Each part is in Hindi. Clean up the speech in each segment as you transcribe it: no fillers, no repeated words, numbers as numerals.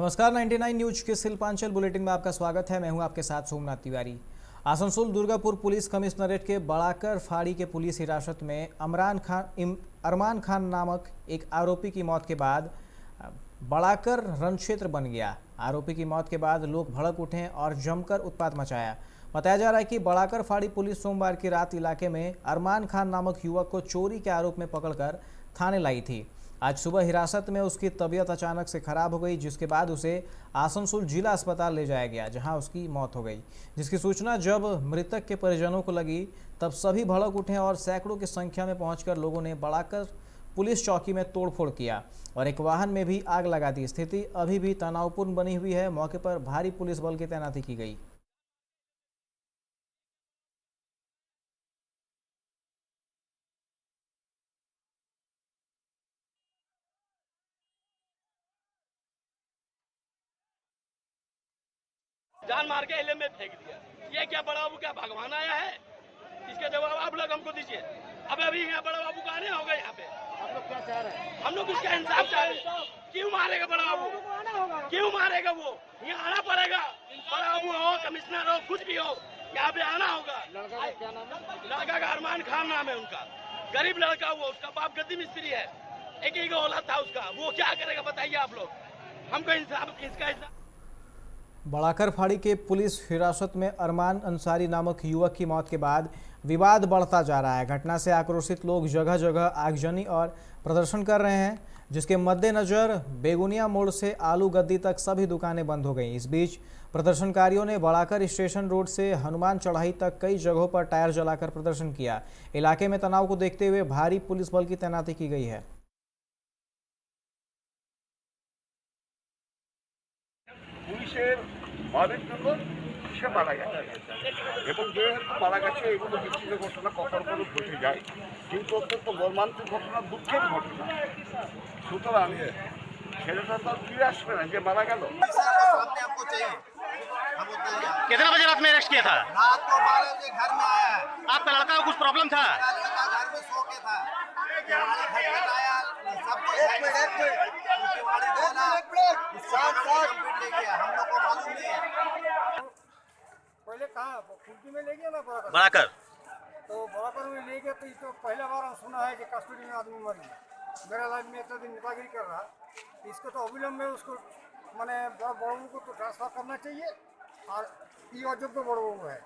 नमस्कार, 99 न्यूज के शिल्पांचल बुलेटिन में आपका स्वागत है। मैं हूं आपके साथ सोमनाथ तिवारी। आसनसोल दुर्गापुर पुलिस कमिश्नरेट के बड़ाकर फाड़ी के पुलिस हिरासत में अरमान खान नामक एक आरोपी की मौत के बाद बड़ाकर रणक्षेत्र बन गया। आरोपी की मौत के बाद लोग भड़क उठे और जमकर उत्पात मचाया। बताया जा रहा है कि बड़ाकर फाड़ी पुलिस सोमवार की रात इलाके में अरमान खान नामक युवक को चोरी के आरोप में पकड़कर थाने लाई थी। आज सुबह हिरासत में उसकी तबीयत अचानक से खराब हो गई, जिसके बाद उसे आसनसोल जिला अस्पताल ले जाया गया, जहां उसकी मौत हो गई। जिसकी सूचना जब मृतक के परिजनों को लगी तब सभी भड़क उठे और सैकड़ों की संख्या में पहुंचकर लोगों ने बड़ाकर पुलिस चौकी में तोड़फोड़ किया और एक वाहन में भी आग लगा दी। स्थिति अभी भी तनावपूर्ण बनी हुई है। मौके पर भारी पुलिस बल की तैनाती की गई। जान मार के एलएम में फेंक दिया। ये क्या बड़ा बाबू क्या भगवान आया है? इसके जवाब आप लोग हमको दीजिए। अभी यहाँ बड़ा बाबू का आने होगा यहाँ पे। हम लोग क्या चाह रहे हैं? हम लोग उसका इंसाफ चाह रहे हैं। क्यों मारेगा बड़ा बाबू? क्यों मारेगा वो? यहाँ आना पड़ेगा। बड़ा बाबू हो, कमिश्नर हो, कुछ भी हो, यहाँ पे आना होगा। लड़का का क्या नाम है? लड़का का अरमान खान नाम है उनका। गरीब लड़का वो, उसका बाप गद्दी मिस्त्री है। एक ही औलाद था उसका। वो क्या करेगा बताइए आप लोग। हमको इंसाफ, इसका इंसाफ। बड़ाकर फाड़ी के पुलिस हिरासत में अरमान अंसारी नामक युवक की मौत के बाद विवाद बढ़ता जा रहा है। घटना से आक्रोशित लोग जगह जगह आगजनी और प्रदर्शन कर रहे हैं, जिसके मद्देनजर बेगुनिया मोड़ से आलू गद्दी तक सभी दुकानें बंद हो गईं। इस बीच प्रदर्शनकारियों ने बड़ाकर स्टेशन रोड से हनुमान चढ़ाई तक कई जगहों पर टायर जलाकर प्रदर्शन किया। इलाके में तनाव को देखते हुए भारी पुलिस बल की तैनाती की गई है। পুলিশের মারের জন্য সে মারা গেছে এবং যেহেতু মারা গেছে এগুলো বিচ্ছিন্ন ঘটনা কখনো কখনো ঘটে যায়, কিন্তু অত্যন্ত মর্মান্তিক ঘটনা, দুঃখের ঘটনা। সুতরাং ছেলেটা তো ফিরে আসবে না যে মারা গেল। कितना बजे रात में अरेस्ट किया था? रात को 12 बजे घर में आया है। आपका लड़का को कुछ प्रॉब्लम था? लड़का घर में सो के था। दिवाली खटखट आया, सबको दिवाली खोला, कंप्लीट ले गया। हम लोग को मालूम नहीं है। पहले कहाँ कुर्की में ले गया ना बड़ाकर तो बड़ाकर में ले गया। तो ये तो पहला बार हम सुना है कि कस्टडी में आदमी मर गया। मेरा लाइफ में इतना दिन नेतागिरी कर रहा, इसको तो अविलंब में उसको मैंने बड़ों को तो ट्रांसफर करना चाहिए। और ये अयोग्य बड़ों है,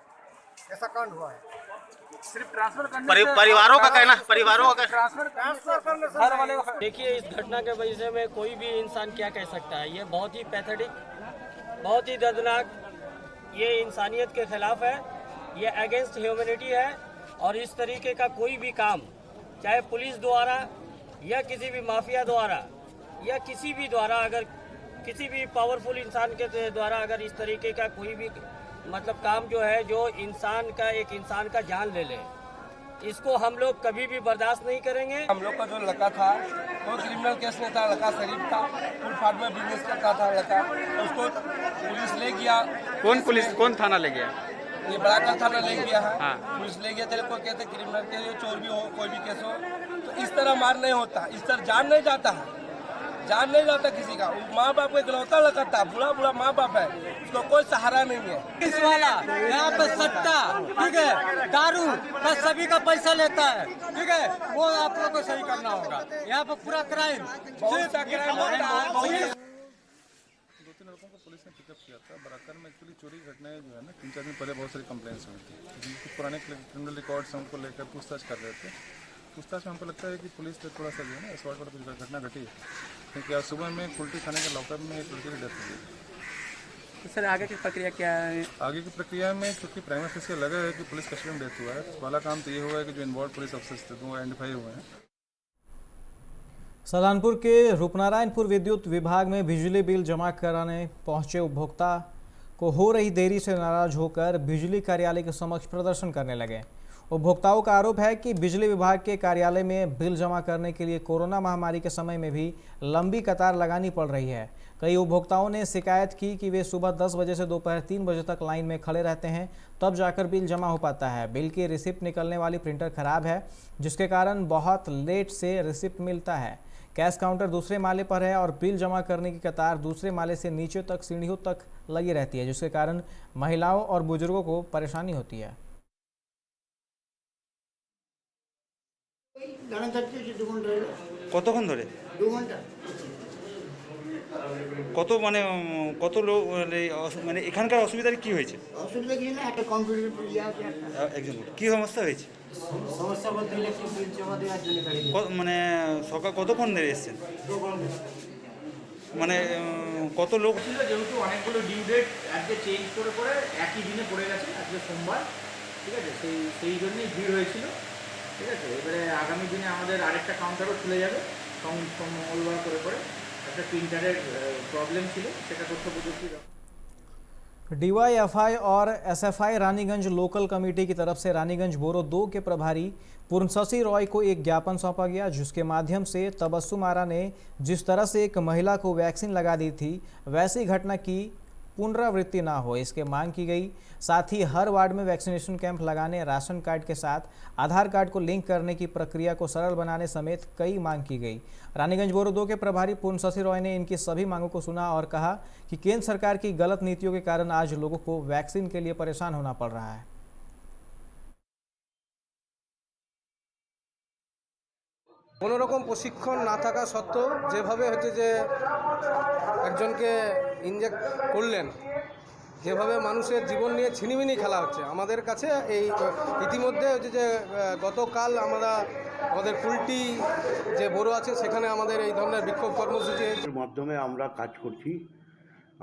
ऐसा कांड हुआ है। सिर्फ ट्रांसफर करने परिवारों का कहना, परिवारों का ट्रांसफर करने से घर वाले देखिए, इस घटना के वजह में कोई भी इंसान क्या कह सकता है। ये बहुत ही पैथेटिक, बहुत ही दर्दनाक, ये इंसानियत के खिलाफ है, ये अगेंस्ट ह्यूमैनिटी है। और इस तरीके का कोई भी काम, चाहे पुलिस द्वारा या किसी भी माफिया द्वारा या किसी भी द्वारा, अगर किसी भी पावरफुल इंसान के द्वारा अगर इस तरीके का कोई भी मतलब काम जो है, जो इंसान का, एक इंसान का जान ले ले, इसको हम लोग कभी भी बर्दाश्त नहीं करेंगे। हम लोग का जो लड़का था वो क्रिमिनल केस में था। लड़का शरीफ था, फुटपाथ में बिजनेस करता था लड़का। उसको पुलिस ले गया। कौन थाना ले गया? ये बड़ाकर थाना ले गया है। हाँ। पुलिस ले गया। तेरे को कहते क्रिमिनल के चोर भी हो, कोई भी केस हो, तो इस तरह मार नहीं होता। इस तरह जान नहीं जाता है, जान नहीं जाता किसी का। माँ बाप को इकलौता लड़का था, बुढ़ा बुढ़ा माँ बाप है, उसको कोई सहारा नहीं है। इस वाला यहाँ पे सट्टा, ठीक है, दारू बस सभी का पैसा लेता है, ठीक है, वो आप लोग को सही करना होगा। यहाँ पे पूरा क्राइम, बहुत सा क्राइम होता है। 2-3 लड़कों को पुलिस ने पिकअप किया था। बराकर में एक्चुअली चोरी की घटनाएं जो है ना, 3-4 दिन पहले बहुत सारी कंप्लेंट्स हुई थी। जिनके पुराने क्रिमिनल रिकॉर्ड्स हैं उनको लेकर पूछताछ कर रहे थे। पूछताछ में हमको लगता है कि पुलिस ने थोड़ा सा जो है ना, असवाल पर कुछ घटना घटी है, क्योंकि आज सुबह में कुल्टी थाने के लॉकअप में एक लड़की की डेथ हुई है। तो सर आगे की प्रक्रिया क्या है? आगे की प्रक्रिया में क्योंकि प्राइम ऑफिसर लगा है कि पुलिस कस्टडी में डेथ हुआ है, तो पहला काम तो ये हुआ है कि जो इन्वॉल्व पुलिस ऑफिसर्स थे वो आइडेंटिफाई हुए हैं। सलानपुर के रूपनारायणपुर विद्युत विभाग में बिजली बिल जमा कराने पहुंचे उपभोक्ता को हो रही देरी से नाराज होकर बिजली कार्यालय के समक्ष प्रदर्शन करने लगे। उपभोक्ताओं का आरोप है कि बिजली विभाग के कार्यालय में बिल जमा करने के लिए कोरोना महामारी के समय में भी लंबी कतार लगानी पड़ रही है। कई उपभोक्ताओं ने शिकायत की कि वे सुबह 10 बजे से दोपहर 3 बजे तक लाइन में खड़े रहते हैं, तब जाकर बिल जमा हो पाता है। बिल की रिसिप्ट निकलने वाली प्रिंटर खराब है, जिसके कारण बहुत लेट से रिसिप्ट मिलता है। कैश काउंटर दूसरे माले पर है और बिल जमा करने की कतार दूसरे माले से नीचे तक सीढ़ियों तक लगी रहती है, जिसके कारण महिलाओं और बुजुर्गों को परेशानी होती है। কতক্ষণ ধরে? 2 ঘন্টা। কত মানে কত লোক মানে এখানকার অসুবিধাটা কি হয়েছে? অসুবিধা কি না, একটা কম্পিউটার ইয়ে আছে একটা একজন কি সমস্যা হয়েছে? সমস্যা বলতে ইলেকট্রিক বিল জমা দেওয়ার জন্য গাড়ি মানে সকাল কতক্ষণ ধরে এসেছেন? মানে কত লোক? যেহেতু অনেকগুলো ডিউ ডেট আজকে চেঞ্জ করে করে একই দিনে পড়ে গেছে, আজকে সোমবার, ঠিক আছে, সেই জন্যই ভিড় হয়েছিল, ঠিক আছে। এবারে আগামী দিনে আমাদের আরেকটা কাউন্টারও খুলে যাবে, মঙ্গলবার করে করে একটা প্রিন্টারের প্রবলেম ছিল, সেটা তথ্য প্রযুক্তি। DYFI और SFI रानीगंज लोकल कमेटी की तरफ से रानीगंज बोरो 2 के प्रभारी पूर्णशशि रॉय को एक ज्ञापन सौंपा गया, जिसके माध्यम से तबस्सुम आरा ने जिस तरह से एक महिला को वैक्सीन लगा दी थी, वैसी घटना की पुनरावृत्ति ना हो, इसके मांग की गई। साथ ही हर वार्ड में वैक्सीनेशन कैंप लगाने, राशन कार्ड के साथ आधार कार्ड को लिंक करने की प्रक्रिया को सरल बनाने समेत कई मांग की गई। रानीगंज बोरो 2 के प्रभारी पूर्णशशि रॉय ने इनकी सभी मांगों को सुना और कहा कि केंद्र सरकार की गलत नीतियों के कारण आज लोगों को वैक्सीन के लिए परेशान होना पड़ रहा है। কোনো রকম প্রশিক্ষণ না থাকা সত্ত্বেও যেভাবে হচ্ছে যে একজনকে ইনজেক্ট করলেন, যেভাবে মানুষের জীবন নিয়ে ছিনিমিনি খেলা হচ্ছে আমাদের কাছে। এই ইতিমধ্যে হচ্ছে যে গতকাল আমাদের কুলটি যে বড় আছে সেখানে আমাদের এই ধরনের বিক্ষোভ কর্মসূচির মাধ্যমে আমরা কাজ করছি।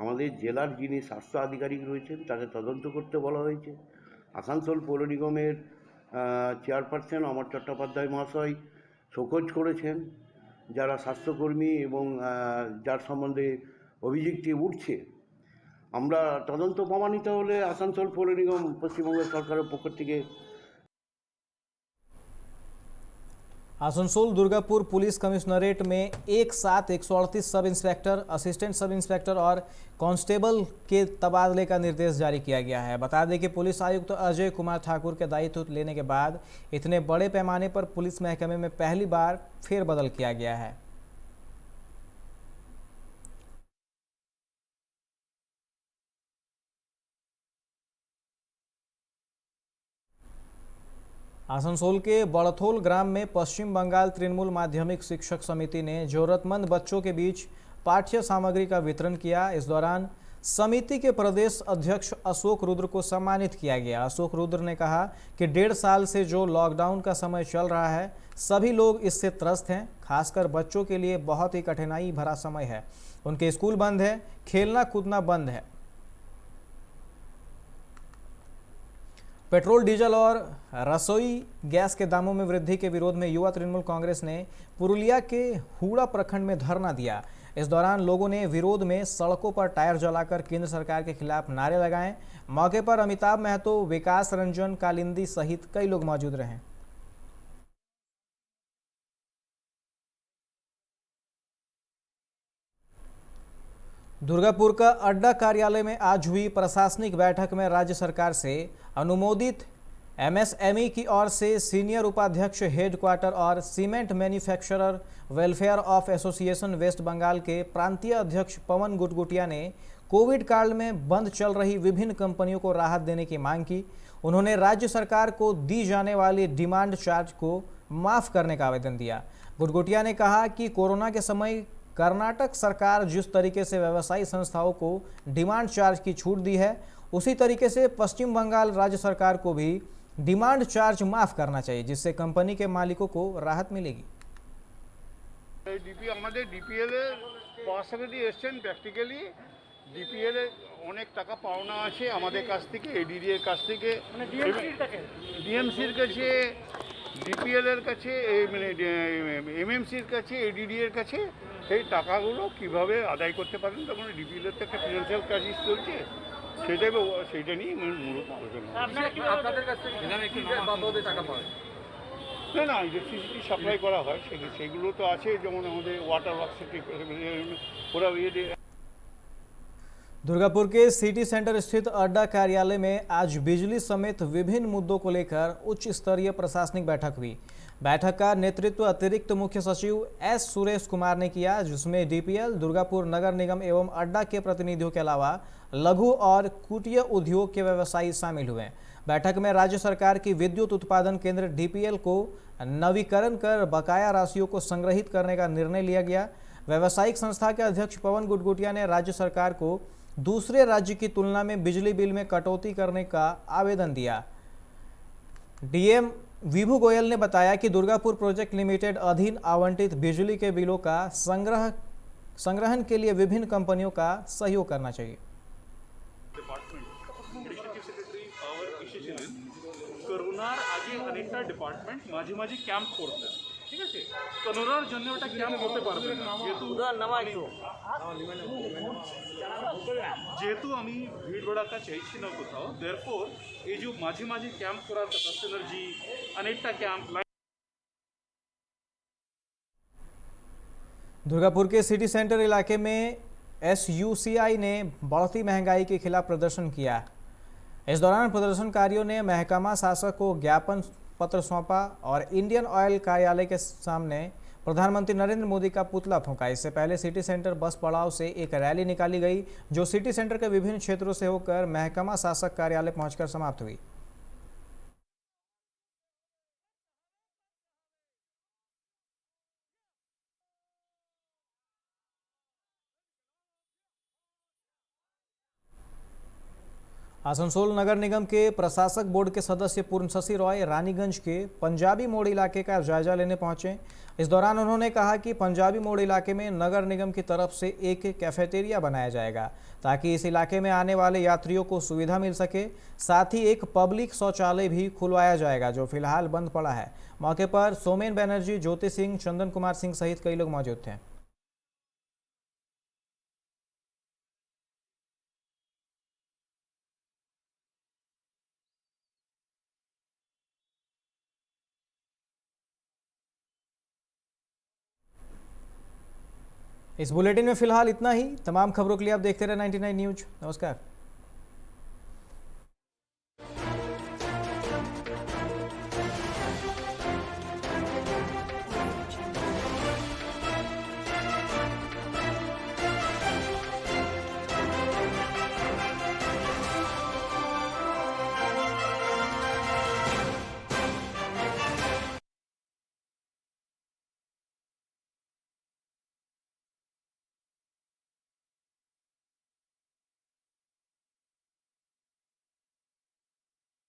আমাদের জেলার যিনি স্বাস্থ্য আধিকারিক রয়েছেন তাকে তদন্ত করতে বলা হয়েছে। আসানসোল পৌর নিগমের চেয়ারপারসন অমর চট্টোপাধ্যায় মহাশয় শোকজ করেছেন যারা স্বাস্থ্যকর্মী এবং যার সম্বন্ধে অভিযোগটি উঠছে। আমরা তদন্ত প্রমাণিত হলে আসানসোল পৌর নিগম পশ্চিমবঙ্গ সরকারের পক্ষ থেকে आसनसोल दुर्गापुर पुलिस कमिश्नरेट में एक साथ 138 sub inspector, assistant sub inspector और कांस्टेबल के तबादले का निर्देश जारी किया गया है। बता दें कि पुलिस आयुक्त अजय कुमार ठाकुर के दायित्व लेने के बाद इतने बड़े पैमाने पर पुलिस महकमे में पहली बार फेरबदल किया गया है। आसनसोल के बड़थोल ग्राम में पश्चिम बंगाल तृणमूल माध्यमिक शिक्षक समिति ने जरूरतमंद बच्चों के बीच पाठ्य सामग्री का वितरण किया। इस दौरान समिति के प्रदेश अध्यक्ष अशोक रुद्र को सम्मानित किया गया। अशोक रुद्र ने कहा कि 1.5 साल से जो लॉकडाउन का समय चल रहा है, सभी लोग इससे त्रस्त हैं। खासकर बच्चों के लिए बहुत ही कठिनाई भरा समय है। उनके स्कूल बंद है, खेलना कूदना बंद है। पेट्रोल, डीजल और रसोई गैस के दामों में वृद्धि के विरोध में युवा तृणमूल कांग्रेस ने पुरुलिया के हुड़ा प्रखंड में धरना दिया। इस दौरान लोगों ने विरोध में सड़कों पर टायर जलाकर केंद्र सरकार के खिलाफ नारे लगाए। मौके पर अमिताभ महतो, विकास रंजन कालिंदी सहित कई लोग मौजूद रहे। दुर्गापुर का अड्डा कार्यालय में आज हुई प्रशासनिक बैठक में राज्य सरकार से अनुमोदित MSME की ओर से सीनियर उपाध्यक्ष हेडक्वार्टर और cement manufacturer welfare of association West Bengal के प्रांतीय अध्यक्ष पवन गुटगुटिया ने कोविड काल में बंद चल रही विभिन्न कंपनियों को राहत देने की मांग की। उन्होंने राज्य सरकार को दी जाने वाली डिमांड चार्ज को माफ करने का आवेदन दिया। गुटगुटिया ने कहा कि कोरोना के समय कर्नाटक सरकार जिस तरीके से व्यवसायी संस्थाओं को डिमांड चार्ज की छूट दी है, उसी तरीके से पश्चिम बंगाल राज्य सरकार को भी डिमांड चार्ज माफ करना चाहिए, जिससे कंपनी के मालिकों को राहत मिलेगी। ডিপিএল এর পাশাপাশি এসছেন প্র্যাকটিক্যালি ডিপিএল এর অনেক টাকা পাওনা আছে আমাদের কাছ থেকে, এডিডি এর কাছ থেকে, ডিএমসির কাছে, ডিপিএল এর কাছে, মানে এমএমসির কাছে, এডিডি এর কাছে। সেই টাকাগুলো কিভাবে আদায় করতে পারেন, তখন ডিপিএল এর তো একটা ফিনান্সিয়াল ক্রাইসিস চলছে, সেইটা নিয়ে মূলত আলোচনা। না ইলেকট্রিসিটি সাপ্লাই করা হয়, সেগুলো তো আছে, যেমন আমাদের ওয়াটার ওয়ার্কস ওরা दुर्गापुर के सिटी सेंटर स्थित अड्डा कार्यालय में आज बिजली समेत विभिन्न मुद्दों को लेकर उच्च स्तरीय प्रशासनिक बैठक हुई। बैठक का नेतृत्व अतिरिक्त मुख्य सचिव एस सुरेश कुमार ने किया, जिसमें डीपीएल, दुर्गापुर नगर निगम एवं अड्डा के प्रतिनिधियों के अलावा लघु और कुटीर उद्योग के व्यवसायी शामिल हुए। बैठक में राज्य सरकार की विद्युत उत्पादन केंद्र डीपीएल को नवीकरण कर बकाया राशियों को संग्रहित करने का निर्णय लिया गया। व्यावसायिक संस्था के अध्यक्ष पवन गुटगुटिया ने राज्य सरकार को दूसरे राज्य की तुलना में बिजली बिल में कटौती करने का आवेदन दिया। डीएम विभू गोयल ने बताया कि दुर्गापुर प्रोजेक्ट लिमिटेड अधीन आवंटित बिजली के बिलों का संग्रहण के लिए विभिन्न कंपनियों का सहयोग करना चाहिए। করোনার আগে অনেকটা ডিপার্টমেন্ট মাঝে মাঝে ক্যাম্প করতেন, ঠিক আছে। করোনার জন্য ওটা ক্যাম্প হতে পারবে না, যেহেতু আমি ভিড় ভাড়াটা চাইছি না কোথাও, দেয়ারফর এই যে মাঝে মাঝে ক্যাম্প করার কথা, সিনার্জি অনেকটা ক্যাম্প। दुर्गापुर के सिटी सेंटर इलाके में एसयूसीआई ने बढ़ती महंगाई के खिलाफ प्रदर्शन किया। इस दौरान प्रदर्शनकारियों ने महकमा शासक को ज्ञापन पत्र सौंपा और इंडियन ऑयल कार्यालय के सामने प्रधानमंत्री नरेंद्र मोदी का पुतला फूंका। इससे पहले सिटी सेंटर बस पड़ाव से एक रैली निकाली गई, जो सिटी सेंटर के विभिन्न क्षेत्रों से होकर महकमा शासक कार्यालय पहुंचकर समाप्त हुई। आसनसोल नगर निगम के प्रशासक बोर्ड के सदस्य पूर्ण शशि रॉय रानीगंज के पंजाबी मोड़ इलाके का जायजा लेने पहुंचे। इस दौरान उन्होंने कहा कि पंजाबी मोड़ इलाके में नगर निगम की तरफ से एक कैफेटेरिया बनाया जाएगा, ताकि इस इलाके में आने वाले यात्रियों को सुविधा मिल सके। साथ ही एक पब्लिक शौचालय भी खुलवाया जाएगा, जो फिलहाल बंद पड़ा है। मौके पर सोमेन बनर्जी, ज्योति सिंह, चंदन कुमार सिंह सहित कई लोग मौजूद थे। इस बुलेटिन में फिलहाल इतना ही। तमाम खबरों के लिए आप देखते रहे 99 न्यूज। नमस्कार।